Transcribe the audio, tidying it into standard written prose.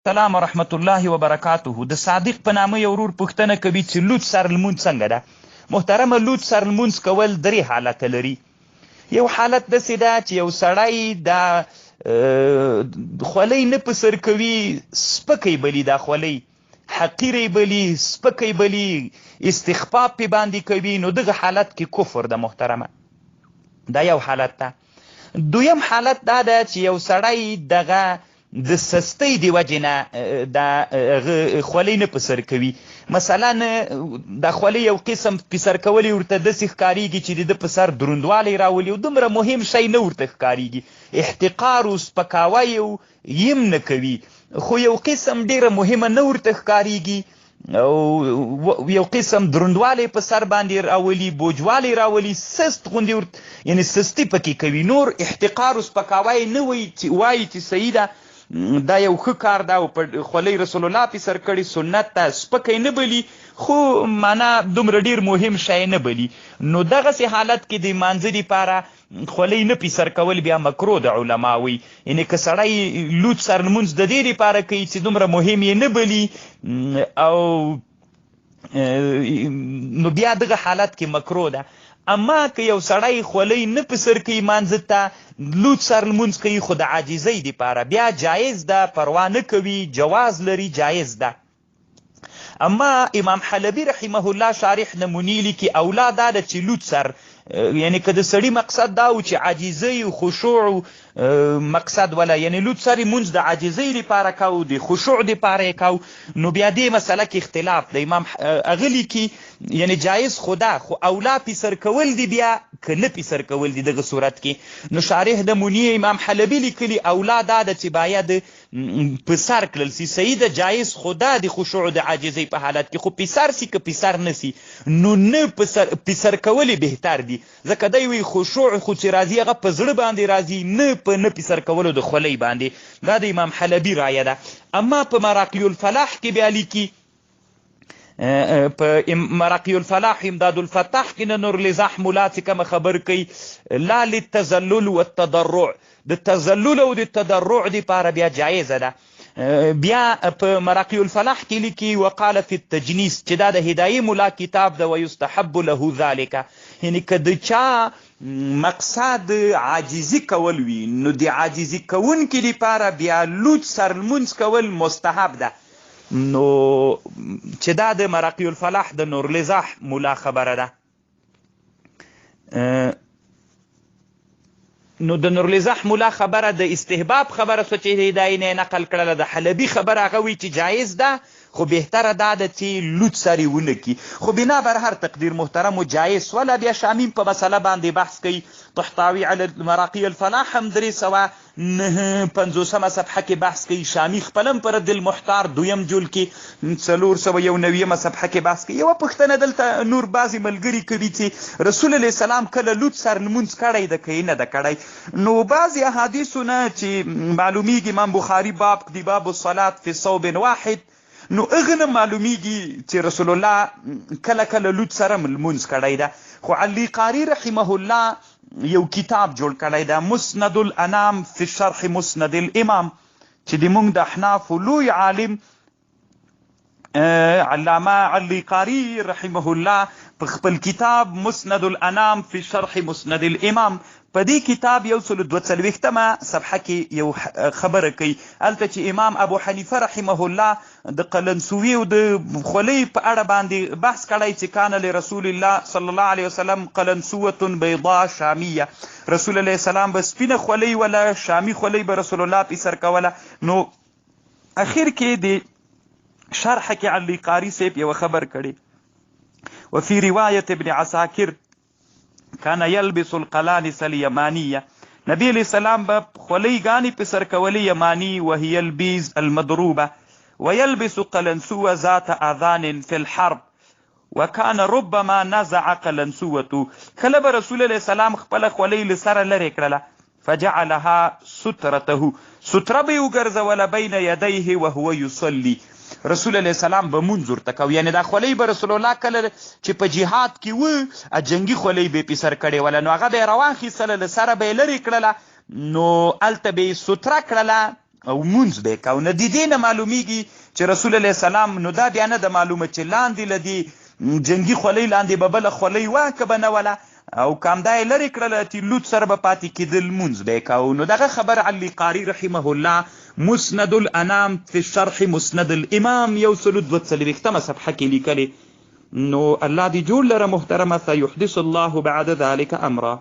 سلام ورحمت الله وبرکاته. د صادق په نامه یو ورور پوښتنه کوي چې لوڅ سر لمونځ څنګه ده؟ محترمه، لوڅ سر لمونځ کول درې حالته لري. یو حالت داسې ده چې یو سړی دا خولۍ نه په سر کوي، سپکی بلی، دا خولۍ حقیرې بلی، سپکی بلی، استخفاف پې باندې کوي، نو دغه حالت کې کفر ده محترمه. دا یو حالت ده. دویم حالت دا ده چې یو سړی دغه د سستۍ د وجې نه د خولۍ نه په سر کوي. مثلا د خولۍ یو قسم په سر کولی ورته داسې ښکارېږي چې د په سر دروندوالی راولي او دومره مهم شی نه ورته ښکارېږي، احتقار او سپکاوی یم نه کوي، خو یو قسم ډېره مهمه نه ورته ښکارېږي او یو قسم دروندوالی په سر باندې راولي، بوجوالی راولي، سست غوندې یعنې سستي پکې کوي. نور احتقار او سپکاوی نه وایي چې صحیح ده، دا یو ښه کار ده او په خولۍ رسول الله پې سر کړي سنت ته، سپکی نه بلی خو معنا دومره ډېر مهم شی نه بلی. نو دغسې حالت کې د مانځه دپاره خولۍ نه پې سر کول بیا مکرو د علما وي. یعنې که سړی لوڅ سر لمونځ د دې دپاره کوي چې دومره مهم یې نه بلی او نو بیا دغه حالت کې مکرو ده. اما که یو سړی خولۍ نه په سر کوي مانځه ته، لوڅ سر لمونځ کوي خو د عاجزۍ دپاره، بیا جایز ده، پروا نه کوي، جواز لري، جایز ده. اما امام حلبي رحمه الله شارح نمونې لیکي اولا دا ده چې لوڅ سر، یعنی که د سړي مقصد دا و چې عاجزۍ او خشوع مقصد ولا، یعنی لوڅ سر مونځ د عاجزۍ لپاره کو، د خشوع دپاره یې کو، نو بیا دې مسله کې اختلاف د امام هغه لیکي یعنی جایز خو ده، خو اولا پې سر کول دي بیا که نه پې سر کول دي دغه صورت کې. نو شارح د منیې امام حلبي لیکلي اولا دا ده چې باید په سر کړل سي، صحیح ده، جایز خو ده د خشوع د عاجزۍ په حالت کې، خو پې سر سي که پې سر نه سي نو نه پې سر کول بهتر دي، ځکه دی وایي خشوع خو چې راځي هغه په زړه باندې راځي، نه په نه پې سر کولو د خولۍ باندې. دا د امام حلبي رایه ده. اما په مراقي الفلاح کې بیا لیکي، په مراقي الفلاح امداد الفتاح کې نه نور لزاح ملا چې کومه خبر کوي، لا للتذلل والتضرع، د تذلل او د تضرع دپاره بیا جایزه ده. بیا په مراقي الفلاح کې لیکي وقال فی التجنیس، چې دا د هدایي ملا کتاب ده، ویستحب له ذلک، یعنی که د چا مقصد عاجزي کول وي نو د عاجزي کوونکي لپاره بیا لوڅ سر لمونځ کول مستحب ده. نو چې دا د مراقي الفلاح د نور لزاح ملا خبره ده. نو د نور لزاح ملا خبره د استحباب خبره سو چې هدایي نه نقل کړله، د حلبي خبره هغه وی چې جایز ده خو بهتره دا ده چې لوڅ سر یې ونه کي. خو بنا بر هر تقدیر محترم و جایز ولا بیا شامیم په مسله باندې بحث کوي. تحتاوی علی مراقي الفلاح هم 359 صفحه کې بحث کوي. شامی خپلم پر رد المحتار دویم جلد کې 491 صفحه کې بحث کوي. یوه پوښتنه دلته نور بعضې ملګري کوي چې رسول الله سلام کله لوڅ سر لمونځ کړی ده که یې نه ده کړی؟ نو بعضې احادیثو نه چې معلومیږي امام بخاري باب دی، باب الصلاة فی صوب واحد، نو هغه نه معلومیږي چې رسول الله کله کله لوڅ سره لمونځ کړی ده. خو علی قاری رحمه الله یو کتاب جوړ کړی ده، مسند الانام فی شرح مسند الامام، چې د موږ د احنافو لوی عالم علامه علی قاری رحمه الله په خپل کتاب مسند الانام فی شرح مسند الامام په دې کتاب 142 صفحه کې یو خبره کوي، هلته چې امام ابو حنیفه رحمه الله د قلنسوي او د خولۍ په اړه باندې بحث کړی چې کان لرسول الله صلی الله علیه وسلم قلنسوة بیضاء شامیه، رسول الله سلام به سپینه خولۍ ولا شامی خولۍ به رسول الله پې سر کوله. نو اخر کې د شرح کې علی قاری صاحب یو خبر کړی، وفي روایت ابن عساکر کان یلبس القلانس الیمانیه، نبی علیہ السلام به خولۍ ګانې په سر کولې یمانی، وهي البیز المضروبه، ويلبس قلنسوه ذات اذان في الحرب، وكان ربما نزع قلنسوته، کله به رسول الله سلام خپله خولۍ له سره لرې کړله، فجعلها سترته، ستره به یې وګرځوله بین یدیه وهو یصلي، رسول الله سلام به مونځ ورته کو. یعنې دا خولۍ به رسول الله کله چې په جهاد کې و جنګي خولۍ به یې پې سر کړې وله، نو هغه به یې راواخیستله، له سره به یې لرې کړله، نو هلته به یې ستره کړله او مونځ به کو. نه د دې نه معلومیږي چې رسول الله سلام نو دا بیا نه د معلومه چې لاندې لدی جنگي خولۍ لاندې به بله خولۍ وه که به نه وله، او که همدا یې لرې کړله چې لوت سره به پاتې کېدل مونځ به یې کو. نو دغه خبر علي قاري رحمه الله مسند الانام فی شرح مسند الامام 142 صفحه کې لیکلې. نو الله دې جوړ لره محترمه، سيحدث الله بعد ذلك امرا.